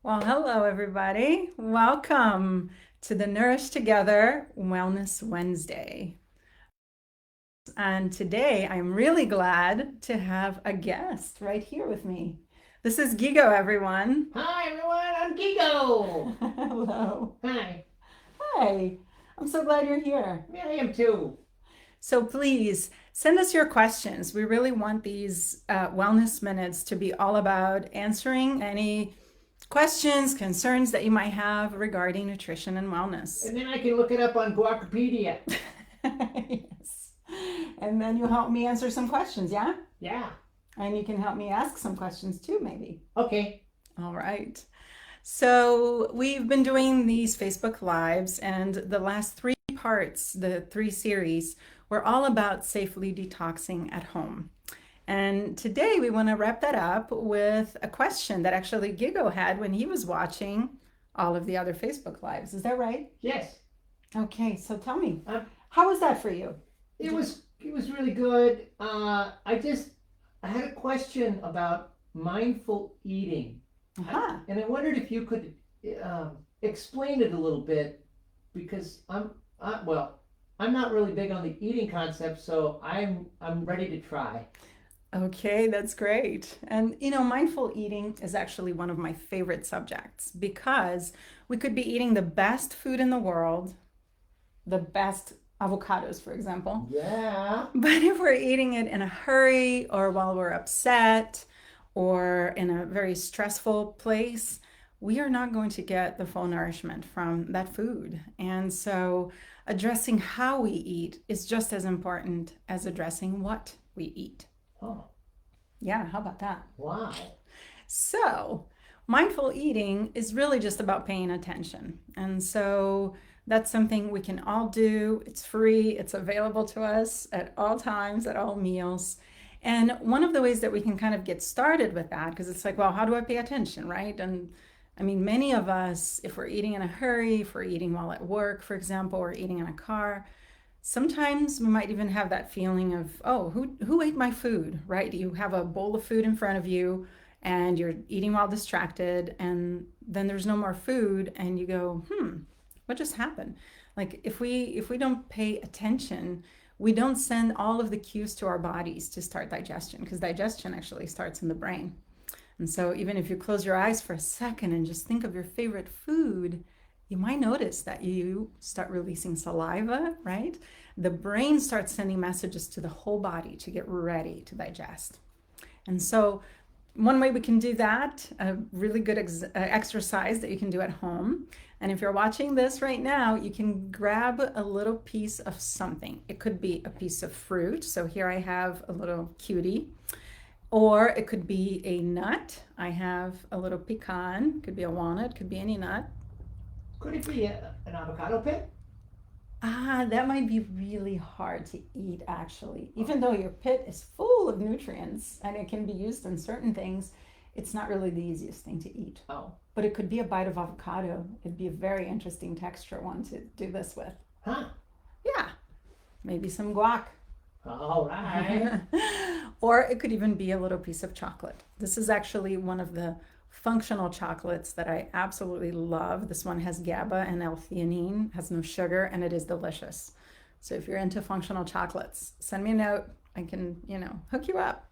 Well, hello, everybody. Welcome to the Nourish Together Wellness Wednesday. And today I'm really glad to have a guest right here with me. This is Guigo, everyone. Hi everyone, I'm Guigo. Hello. Hi. Hi. I'm so glad you're here. Yeah, I am too. So please send us your questions. We really want these wellness minutes to be all about answering any questions, concerns that you might have regarding nutrition and wellness. And then I can look it up on Guacapedia. Yes. And then you help me answer some questions, yeah? Yeah. And you can help me ask some questions too, maybe. Okay. All right. So we've been doing these Facebook Lives, and the last three parts, the three series, were all about safely detoxing at home. And today we want to wrap that up with a question that actually Gigo had when he was watching all of the other Facebook Lives. Is that right? Yes. Okay, so tell me, Um, how was that for you? it was really good. I had a question about mindful eating, Aha. and I wondered if you could explain it a little bit because I'm not really big on the eating concept, so I'm ready to try. Okay, that's great. And mindful eating is actually one of my favorite subjects because we could be eating the best food in the world, the best avocados, for example. Yeah. But if we're eating it in a hurry or while we're upset or in a very stressful place, we are not going to get the full nourishment from that food. And so addressing how we eat is just as important as addressing what we eat. Oh, Yeah, how about that? wow. So, mindful eating is really just about paying attention. And so that's something we can all do. It's free, it's available to us at all times, at all meals. And one of the ways that we can kind of get started with that, because it's like, well, how do I pay attention, right? And I mean, many of us, if we're eating in a hurry, if we're eating while at work, for example, or eating in a car, sometimes we might even have that feeling of, oh, who ate my food, right? You have a bowl of food in front of you and you're eating while distracted, and then there's no more food, and you go, what just happened? Like if we don't pay attention, we don't send all of the cues to our bodies to start digestion, because digestion actually starts in the brain. And so even if you close your eyes for a second and just think of your favorite food, you might notice that you start releasing saliva, right? The brain starts sending messages to the whole body to get ready to digest. And so one way we can do that, a really good exercise that you can do at home. And if you're watching this right now, you can grab a little piece of something. It could be a piece of fruit. So here I have a little cutie. Or it could be a nut. I have a little pecan. It could be a walnut. Could be any nut. Could it be an avocado pit? That might be really hard to eat, actually. Even though your pit is full of nutrients and it can be used in certain things, it's not really the easiest thing to eat. Oh. But it could be a bite of avocado. It'd be a very interesting texture one to do this with. Huh. Yeah, maybe some guac. All right. Or it could even be a little piece of chocolate. This is actually one of the functional chocolates that I absolutely love. This one has GABA and L-theanine, has no sugar, and it is delicious. So if you're into functional chocolates, send me a note. I can, hook you up.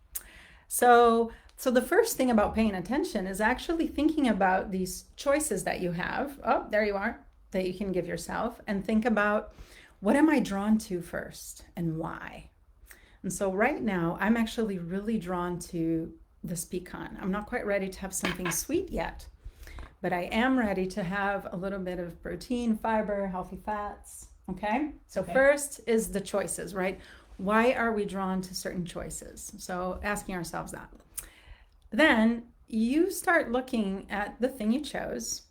So the first thing about paying attention is actually thinking about these choices that you have. Oh, there you are, that you can give yourself, and think about, what am I drawn to first and why? And so right now, I'm actually really drawn to this pecan. I'm not quite ready to have something sweet yet, but I am ready to have a little bit of protein, fiber, healthy fats. Okay? So Okay. first is the choices, right? Why are we drawn to certain choices? So asking ourselves that. Then you start looking at the thing you chose,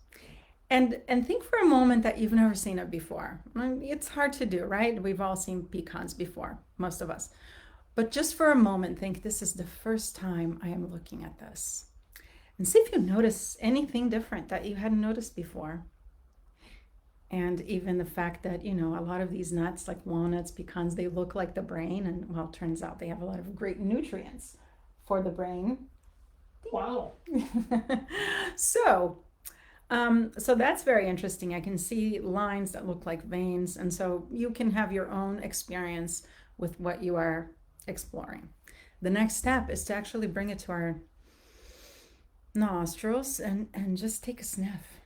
and think for a moment that you've never seen it before. It's hard to do, right? We've all seen pecans before, most of us. But just for a moment, think, this is the first time I am looking at this. And see if you notice anything different that you hadn't noticed before. And even the fact that, a lot of these nuts, like walnuts, pecans, they look like the brain. And well, it turns out they have a lot of great nutrients for the brain. Wow. So So that's very interesting. I can see lines that look like veins, and so you can have your own experience with what you are exploring. The next step is to actually bring it to our nostrils and just take a sniff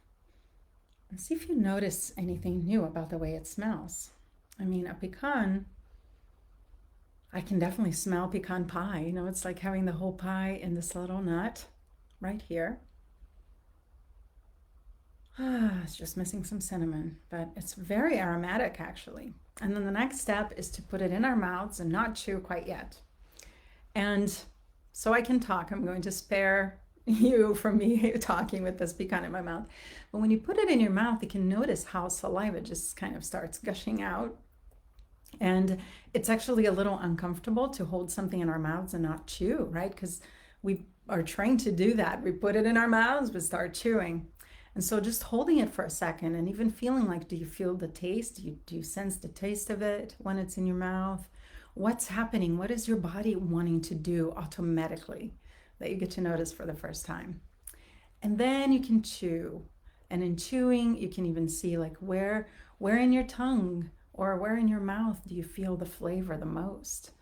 and see if you notice anything new about the way it smells. I mean, a pecan, I can definitely smell pecan pie. You know, it's like having the whole pie in this little nut right here. Ah, it's just missing some cinnamon, but it's very aromatic actually. And then the next step is to put it in our mouths and not chew quite yet. And so I can talk, I'm going to spare you from me talking with this pecan in my mouth. But when you put it in your mouth, you can notice how saliva just kind of starts gushing out. And it's actually a little uncomfortable to hold something in our mouths and not chew, right? Because we are trained to do that. We put it in our mouths, we start chewing. And so just holding it for a second and even feeling like, do you feel the taste? Do you sense the taste of it when it's in your mouth? What's happening? What is your body wanting to do automatically that you get to notice for the first time? And then you can chew. And in chewing, you can even see like where in your tongue or where in your mouth do you feel the flavor the most?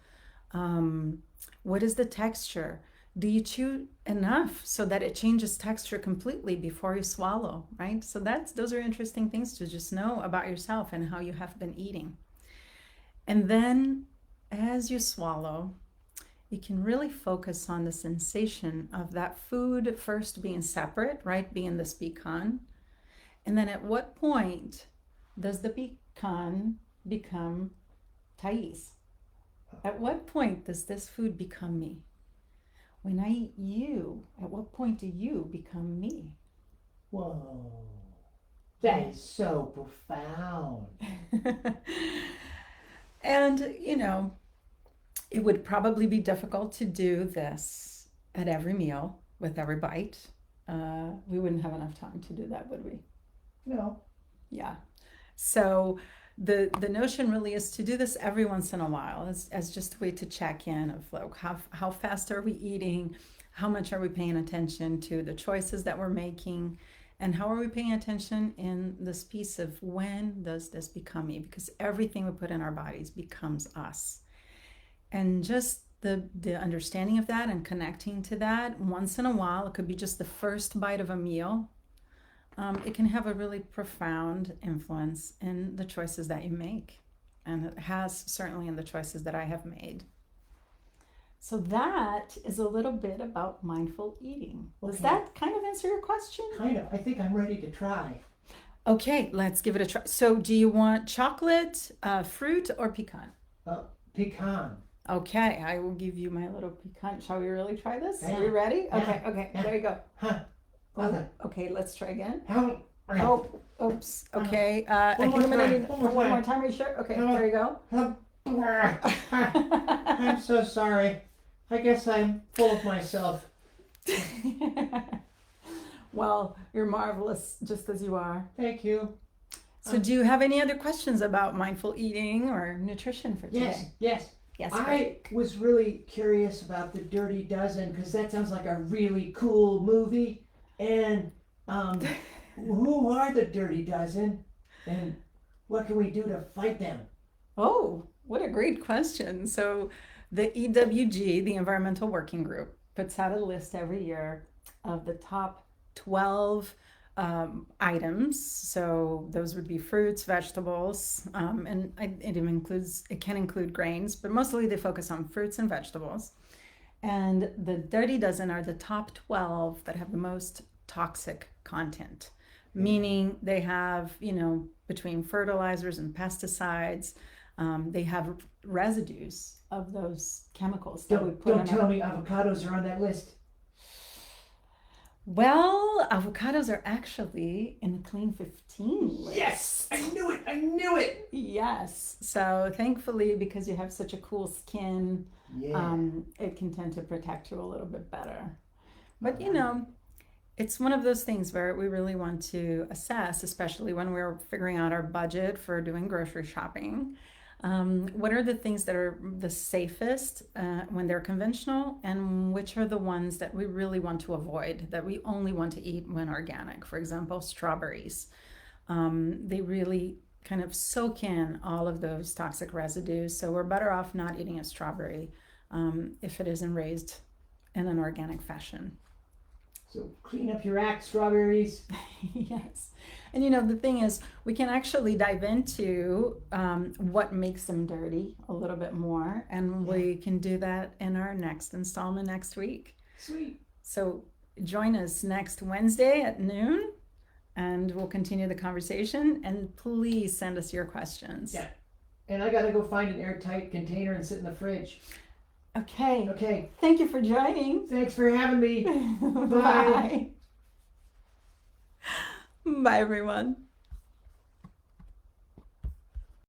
What is the texture? Do you chew enough so that it changes texture completely before you swallow, right? So those are interesting things to just know about yourself and how you have been eating. And then as you swallow, you can really focus on the sensation of that food first being separate, right? Being this pecan. And then at what point does the pecan become Thais? At what point does this food become me? When I eat you, at what point do you become me? Whoa. That is so profound. And, you know, it would probably be difficult to do this at every meal with every bite. We wouldn't have enough time to do that, would we? No. Yeah. So the notion really is to do this every once in a while as just a way to check in of like how fast are we eating, how much are we paying attention to the choices that we're making, and how are we paying attention in this piece of when does this become me? Because everything we put in our bodies becomes us. And just the understanding of that and connecting to that once in a while, it could be just the first bite of a meal. It can have a really profound influence in the choices that you make. And it has certainly in the choices that I have made. So that is a little bit about mindful eating. Does Okay. that kind of answer your question? Kind of. I think I'm ready to try. Okay, let's give it a try. So do you want chocolate, fruit, or pecan? Pecan. Okay, I will give you my little pecan. Shall we really try this? Yeah. Are you ready? Yeah. Okay, Yeah. there you go. Huh. Okay. Okay, let's try again. How? Oh, oops. Okay, I One think I'm more gonna time, need one more one more time. time. Are you sure? Okay, Come on. there you go. I'm so sorry. I guess I'm full of myself. Well, you're marvelous just as you are. Thank you. So, do you have any other questions about mindful eating or nutrition for today? Yes, yes. Yes. I was really curious about the Dirty Dozen because that sounds like a really cool movie. And who are the Dirty Dozen, and what can we do to fight them? Oh, what a great question. So, the EWG, the Environmental Working Group, puts out a list every year of the top 12 items. So, those would be fruits, vegetables, and it can include grains, but mostly they focus on fruits and vegetables. And the Dirty Dozen are the top 12 that have the most toxic content, meaning they have, between fertilizers and pesticides, they have residues of those chemicals that we put Don't in tell me avocados are on that list. Well, avocados are actually in the clean 15 list. Yes, I knew it. I knew it. Yes. So thankfully, because you have such a cool skin, Yeah. it can tend to protect you a little bit better. But it's one of those things where we really want to assess, especially when we're figuring out our budget for doing grocery shopping. What are the things that are the safest when they're conventional, and which are the ones that we really want to avoid, that we only want to eat when organic? For example, strawberries. They really kind of soak in all of those toxic residues, so we're better off not eating a strawberry if it isn't raised in an organic fashion. So clean up your act, strawberries. Yes. And you know, the thing is, we can actually dive into what makes them dirty a little bit more, and we can do that in our next installment next week. Sweet. So join us next Wednesday at noon, and we'll continue the conversation. And please send us your questions. Yeah. And I gotta go find an airtight container and sit in the fridge. Okay. Okay. Thank you for joining. Thanks for having me. Bye. Bye, everyone.